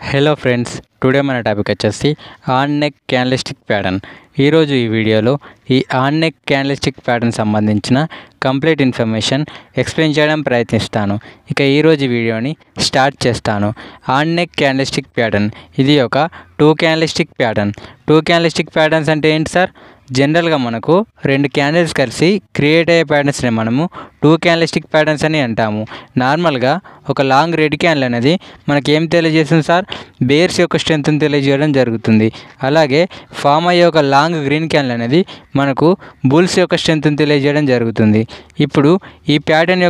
Hello friends, today మన topic వచ్చేసి on neck candlestick pattern. ఈరోజు ఈ వీడియోలో ఈ ఆన్ నెక్ క్యాండిల్స్టిక్ ప్యాటర్న్ సంబంధించిన కంప్లీట్ ఇన్ఫర్మేషన్ ఎక్స్ప్లెయిన్ చేయడం ప్రయత్నిస్తాను. ఇక ఈరోజు వీడియోని స్టార్ట్ చేస్తాను. ఆన్ నెక్ క్యాండిల్స్టిక్ ప్యాటర్న్ ఇది ఒక టూ క్యాండిల్స్టిక్ ప్యాటర్న్స్ అంటే ఏంటి సార్? జనరల్గా మనకు రెండు క్యాండిల్స్ కలిసి క్రియేట్ అయ్యే ప్యాటర్న్స్ని మనము టూ క్యాండిల్స్టిక్ ప్యాటర్న్స్ అని అంటాము. నార్మల్గా ఒక లాంగ్ రెడ్ క్యాండిల్ అనేది మనకి ఏం తెలియజేస్తుంది సార్? బేర్స్ యొక్క స్ట్రెంత్ని తెలియజేయడం జరుగుతుంది. అలాగే ఫామ్ అయ్యే ఒక లాంగ్ గ్రీన్ క్యాండిల్ అనేది మనకు బుల్స్ యొక్క స్ట్రెంత్ని తెలియజేయడం జరుగుతుంది. ఇప్పుడు ఈ ప్యాటర్న్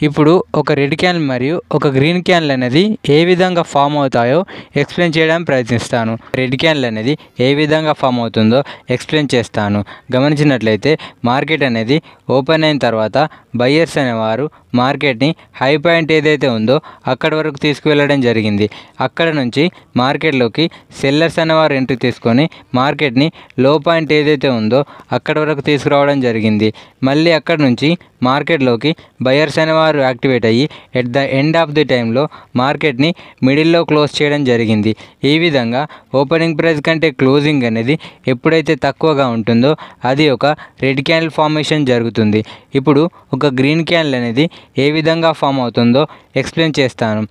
ఇప్పుడు ఒక రెడ్ క్యాండిల్ మరియు ఒక గ్రీన్ క్యాండిల్ అనేది ఏ విధంగా ఫామ్ అవుతాయో ఎక్స్ప్లెయిన్ చేయడానికి ప్రయత్నిస్తాను. రెడ్ క్యాండిల్ అనేది ఏ విధంగా ఫామ్ అవుతుందో ఎక్స్ప్లెయిన్ చేస్తాను. గమనించినట్లయితే మార్కెట్ అనేది ఓపెన్ అయిన తర్వాత బయ్యర్స్ అనేవారు మార్కెట్ని హై పాయింట్ ఏదైతే ఉందో అక్కడి వరకు తీసుకువెళ్ళడం జరిగింది. అక్కడ నుంచి మార్కెట్లోకి సెల్లర్స్ అనేవారు ఎంట్రీ తీసుకొని మార్కెట్ని లో పాయింట్ ఏదైతే ఉందో అక్కడి వరకు తీసుకురావడం జరిగింది. మళ్ళీ అక్కడ నుంచి మార్కెట్లోకి బయర్స్ అనేవారు యాక్టివేట్ అయ్యి at the end of the టైంలో మార్కెట్ని మిడిల్లో క్లోజ్ చేయడం జరిగింది. ఈ విధంగా ఓపెనింగ్ ప్రైస్ కంటే క్లోజింగ్ అనేది ఎప్పుడైతే తక్కువగా ఉంటుందో అది ఒక రెడ్ క్యాండిల్ ఫార్మేషన్ జరుగుతుంది. ఇప్పుడు ఒక గ్రీన్ క్యాండిల్ అనేది ఏ విధంగా ఫామ్ అవుతుందో ఎక్స్ప్లెయిన్ చేస్తాను.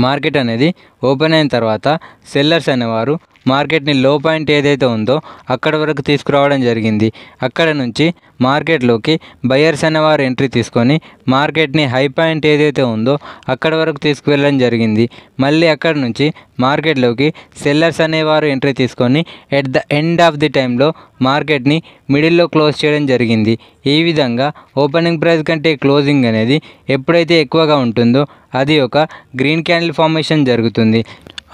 మార్కెట్ అనేది ఓపెన్ అయిన తర్వాత సెల్లర్స్ అనేవారు మార్కెట్ని లో పాయింట్ ఏదైతే ఉందో అక్కడ వరకు తీసుకురావడం జరిగింది. అక్కడ నుంచి మార్కెట్లోకి బయర్స్ అనేవారు ఎంట్రీ తీసుకొని మార్కెట్ని హై పాయింట్ ఏదైతే ఉందో అక్కడ వరకు తీసుకువెళ్ళడం జరిగింది. మళ్ళీ అక్కడ నుంచి మార్కెట్లోకి సెల్లర్స్ అనేవారు ఎంట్రీ తీసుకొని at the end of the టైంలో మార్కెట్ని మిడిల్లో క్లోజ్ చేయడం జరిగింది. ఈ విధంగా ఓపెనింగ్ ప్రైస్ కంటే క్లోజింగ్ అనేది ఎప్పుడైతే ఎక్కువగా ఉంటుందో అది ఒక గ్రీన్ క్యాండిల్ ఫార్మేషన్ జరుగుతుంది.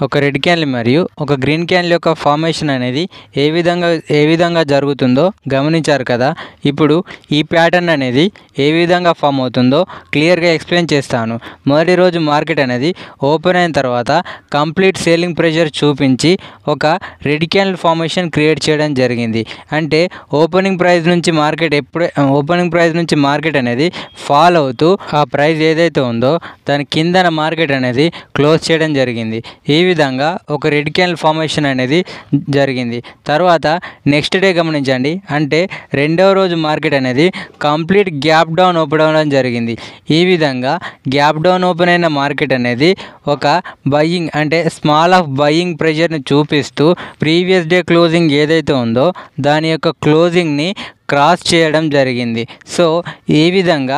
ఒక రెడ్ క్యాండిల్ మరియు ఒక గ్రీన్ క్యాండిల్ యొక్క ఫార్మేషన్ అనేది ఏ విధంగా జరుగుతుందో గమనించారు కదా. ఇప్పుడు ఈ ప్యాటర్న్ అనేది ఏ విధంగా ఫామ్ అవుతుందో క్లియర్గా ఎక్స్ప్లెయిన్ చేస్తాను. మొదటి రోజు మార్కెట్ అనేది ఓపెన్ అయిన తర్వాత కంప్లీట్ సేలింగ్ ప్రెషర్ చూపించి ఒక రెడ్ క్యాండిల్ ఫార్మేషన్ క్రియేట్ చేయడం జరిగింది. అంటే ఓపెనింగ్ ప్రైస్ నుంచి మార్కెట్ అనేది ఫాల్ అవుతూ ఆ ప్రైస్ ఏదైతే ఉందో దాని కిందన మార్కెట్ అనేది క్లోజ్ చేయడం జరిగింది. ఈ విధంగా ఒక రెడ్ క్యాండిల్ ఫార్మేషన్ అనేది జరిగింది. తర్వాత నెక్స్ట్ డే గమనించండి, అంటే రెండవ రోజు మార్కెట్ అనేది కంప్లీట్ గ్యాప్ డౌన్ ఓపెన్ అవ్వడం జరిగింది. ఈ విధంగా గ్యాప్ డౌన్ ఓపెన్ అయిన మార్కెట్ అనేది ఒక బయ్యింగ్ అంటే స్మాల్ ఆఫ్ బయ్యింగ్ ప్రెషర్ని చూపిస్తూ ప్రీవియస్ డే క్లోజింగ్ ఏదైతే ఉందో దాని యొక్క క్లోజింగ్ని క్రాస్ చేయడం జరిగింది. సో ఈ విధంగా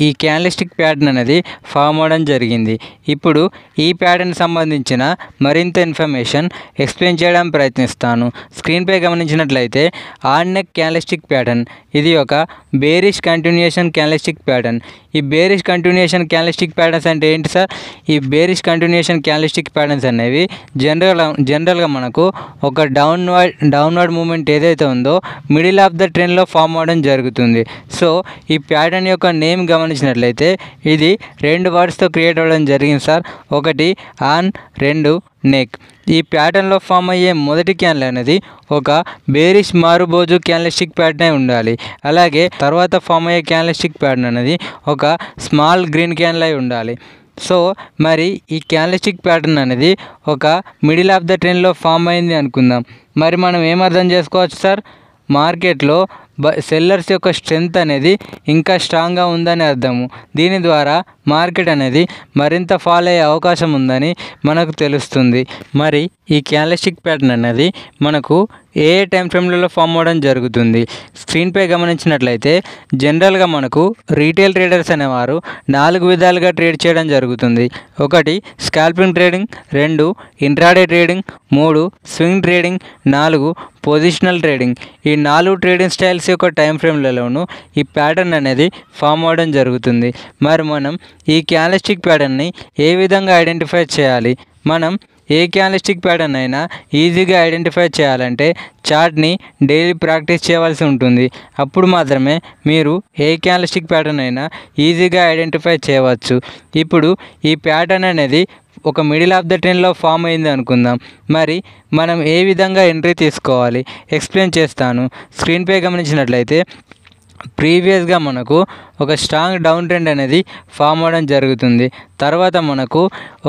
ఈ క్యాండిల్స్టిక్ ప్యాటర్న్ అనేది ఫామ్ అవడం జరిగింది. ఇప్పుడు ఈ ప్యాటర్న్ సంబంధించిన మరింత ఇన్ఫర్మేషన్ ఎక్స్ప్లెయిన్ చేయడం ప్రయత్నిస్తాను. స్క్రీన్పై గమనించినట్లయితే ఆన్ నెక్ క్యాండిల్స్టిక్ ప్యాటర్న్ ఇది ఒక బేరిష్ కంటిన్యూయేషన్ క్యాండిల్స్టిక్ ప్యాటర్న్. ఈ బేరిష్ కంటిన్యూయేషన్ క్యాండిల్స్టిక్ ప్యాటర్న్స్ అంటే ఏంటి సార్? ఈ బేరిష్ కంటిన్యూయేషన్ క్యాండిల్స్టిక్ ప్యాటర్న్స్ అనేవి జనరల్గా మనకు ఒక డౌన్వర్డ్ మూమెంట్ ఏదైతే ఉందో మిడిల్ ఆఫ్ ద ట్రెండ్లో ఫామ్ అవడం జరుగుతుంది. సో ఈ ప్యాటర్న్ యొక్క నేమ్ గమనించినట్లయితే ఇది రెండు వర్డ్స్తో క్రియేట్ అవ్వడం జరిగింది సార్. ఒకటి ఆన్, రెండు నెక్. ఈ ప్యాటర్న్లో ఫామ్ అయ్యే మొదటి క్యాండిల్ అనేది ఒక బేరిష్ మారుబోజు క్యాండిల్స్టిక్ ప్యాటర్న్ అయి ఉండాలి. అలాగే తర్వాత ఫామ్ అయ్యే క్యాండిల్స్టిక్ ప్యాటర్న్ అనేది ఒక స్మాల్ గ్రీన్ క్యాండిల్ అయి ఉండాలి. సో మరి ఈ క్యాండిల్స్టిక్ ప్యాటర్న్ అనేది ఒక మిడిల్ ఆఫ్ ద ట్రెండ్లో ఫామ్ అయింది అనుకుందాం. మరి మనం ఏం అర్థం చేసుకోవచ్చు సార్? మార్కెట్లో సెల్లర్స్ యొక్క స్ట్రెంత్ అనేది ఇంకా స్ట్రాంగ్గా ఉందని అర్థము. దీని ద్వారా మార్కెట్ అనేది మరింత ఫాల్ అయ్యే అవకాశం ఉందని మనకు తెలుస్తుంది. మరి ఈ క్యాండిల్స్టిక్ ప్యాటర్న్ అనేది మనకు ఏ టైం ఫ్రేమ్లలో ఫామ్ అవ్వడం జరుగుతుంది? స్క్రీన్పై గమనించినట్లయితే జనరల్గా మనకు రీటైల్ ట్రేడర్స్ అనేవారు 4 విధాలుగా ట్రేడ్ చేయడం జరుగుతుంది. 1 scalping trading, 2 intraday trading, 3 swing trading, 4 positional trading. ఈ 4 ట్రేడింగ్ స్టైల్స్ యొక్క టైం ఫ్రేమ్లలోనూ ఈ ప్యాటర్న్ అనేది ఫామ్ అవ్వడం జరుగుతుంది. మరి మనం ఈ క్యాండిల్స్టిక్ ప్యాటర్న్ని ఏ విధంగా ఐడెంటిఫై చేయాలి? మనం ఏ క్యాండిల్స్టిక్ ప్యాటర్న్ అయినా ఈజీగా ఐడెంటిఫై చేయాలంటే చార్ట్ని డైలీ ప్రాక్టీస్ చేయవలసి ఉంటుంది. అప్పుడు మాత్రమే మీరు ఏ క్యాండిల్స్టిక్ ప్యాటర్న్ అయినా ఈజీగా ఐడెంటిఫై చేయవచ్చు. ఇప్పుడు ఈ ప్యాటర్న్ అనేది ఒక మిడిల్ ఆఫ్ ద ట్రెండ్లో ఫామ్ అయింది అనుకుందాం. మరి మనం ఏ విధంగా ఎంట్రీ తీసుకోవాలి ఎక్స్ప్లెయిన్ చేస్తాను. స్క్రీన్పై గమనించినట్లయితే ప్రీవియస్గా మనకు ఒక స్ట్రాంగ్ డౌన్ ట్రెండ్ అనేది ఫామ్ అవ్వడం జరుగుతుంది. తర్వాత మనకు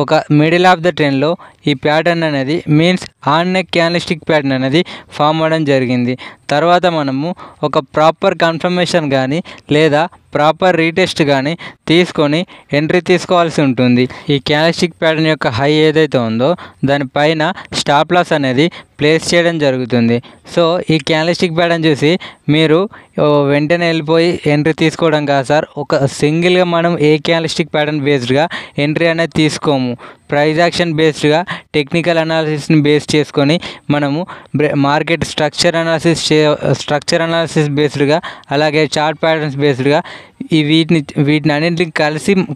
ఒక మిడిల్ ఆఫ్ ద ట్రెండ్లో ఈ ప్యాటర్న్ అనేది means on neck candlestick pattern అనేది ఫామ్ అవ్వడం జరిగింది. తర్వాత మనము ఒక ప్రాపర్ కన్ఫర్మేషన్ కానీ లేదా ప్రాపర్ రీటెస్ట్ కానీ తీసుకొని ఎంట్రీ తీసుకోవాల్సి ఉంటుంది. ఈ క్యాండిల్స్టిక్ ప్యాటర్న్ యొక్క హై ఏదైతే ఉందో దానిపైన స్టాప్ లాస్ అనేది ప్లేస్ చేయడం జరుగుతుంది. సో ఈ క్యాండిల్స్టిక్ ప్యాటర్న్ చూసి మీరు వెంటనే వెళ్ళిపోయి ఎంట్రీ తీసుకోవడం కాదు సార్. ఒక సింగిల్గా మనం ఏ క్యాండిల్స్టిక్ ప్యాటర్న్ బేస్డ్గా ఎంట్రీ అనేది తీసుకోము. ప్రైస్ యాక్షన్ బేస్డ్గా టెక్నికల్ అనాలిసిస్ని బేస్ చేసుకొని మనము మార్కెట్ స్ట్రక్చర్ అనాలిసిస్ బేస్డ్గా అలాగే చార్ట్ ప్యాటర్న్స్ బేస్డ్గా వీటిని అన్నింటిని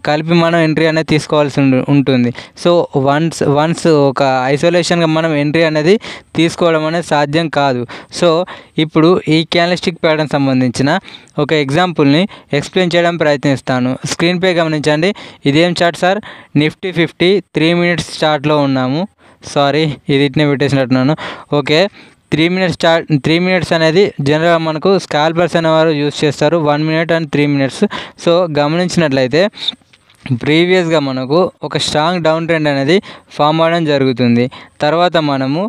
కలిపి మనం ఎంట్రీ అనేది తీసుకోవాల్సి ఉంటుంది. సో వన్స్ ఒక ఐసోలేషన్గా మనం ఎంట్రీ అనేది తీసుకోవడం అనేది సాధ్యం కాదు. సో ఇప్పుడు ఈ క్యాండిల్స్టిక్ ప్యాటర్న్ సంబంధించిన ఒక ఎగ్జాంపుల్ని ఎక్స్ప్లెయిన్ చేయడం ప్రయత్నిస్తాను. స్క్రీన్పై గమనించండి. ఇదేం చార్ట్ సార్? నిఫ్టీ 50 3 minutes చార్ట్లో ఉన్నాము. సారీ, ఇది ఇట్నే పెట్టేసినట్టున్నాను. ఓకే, 3 minutes అనేది జనరల్గా మనకు స్కాల్పర్స్ అనేవారు యూజ్ చేస్తారు. 1 minute and 3 minutes. సో గమనించినట్లయితే ప్రీవియస్గా మనకు ఒక స్ట్రాంగ్ డౌన్ ట్రెండ్ అనేది ఫామ్ అవ్వడం జరుగుతుంది. తర్వాత మనము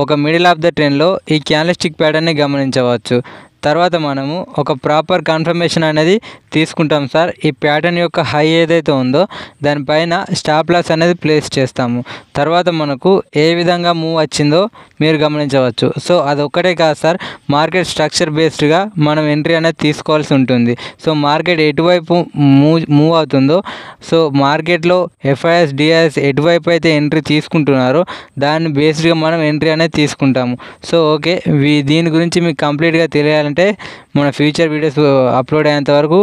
ఒక మిడిల్ ఆఫ్ ద ట్రెండ్లో ఈ క్యాండిల్స్టిక్ ప్యాటర్న్ని గమనించవచ్చు. తర్వాత మనము ఒక ప్రాపర్ కన్ఫర్మేషన్ అనేది తీసుకుంటాం సార్. ఈ ప్యాటర్న్ యొక్క హై ఏదైతే ఉందో దానిపైన స్టాప్ లాస్ అనేది ప్లేస్ చేస్తాము. తర్వాత మనకు ఏ విధంగా మూవ్ వచ్చిందో మీరు గమనించవచ్చు. సో అదొక్కటే కాదు సార్, మార్కెట్ స్ట్రక్చర్ బేస్డ్గా మనం ఎంట్రీ అనేది తీసుకోవాల్సి ఉంటుంది. సో మార్కెట్ ఎటువైపు మూవ్ అవుతుందో, సో మార్కెట్లో ఎఫ్ఐఎస్ డిఐఎస్ ఎటువైపు అయితే ఎంట్రీ తీసుకుంటున్నారో దాన్ని బేస్డ్గా మనం ఎంట్రీ అనేది తీసుకుంటాము. సో ఓకే, దీని గురించి మీకు కంప్లీట్గా తెలియాలంటే మన ఫ్యూచర్ వీడియోస్ అప్లోడ్ అయ్యేంత వరకు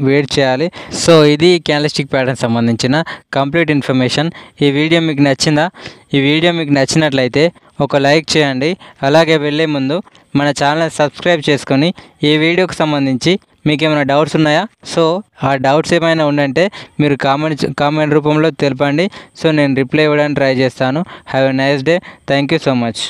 వెయిట్ చేయాలి. సో ఇది క్యాండిల్స్టిక్ ప్యాటర్న్ సంబంధించిన కంప్లీట్ ఇన్ఫర్మేషన్. ఈ వీడియో మీకు నచ్చిందా? ఈ వీడియో మీకు నచ్చినట్లయితే ఒక లైక్ చేయండి. అలాగే వెళ్ళే ముందు మన ఛానల్ సబ్స్క్రైబ్ చేసుకొని ఈ వీడియోకి సంబంధించి మీకు ఏమైనా డౌట్స్ ఉన్నాయా? సో ఆ డౌట్స్ ఏమైనా ఉందంటే మీరు కామెంట్ రూపంలో తెలపండి. సో నేను రిప్లై ఇవ్వడానికి ట్రై చేస్తాను. Have a nice day. Thank you so much.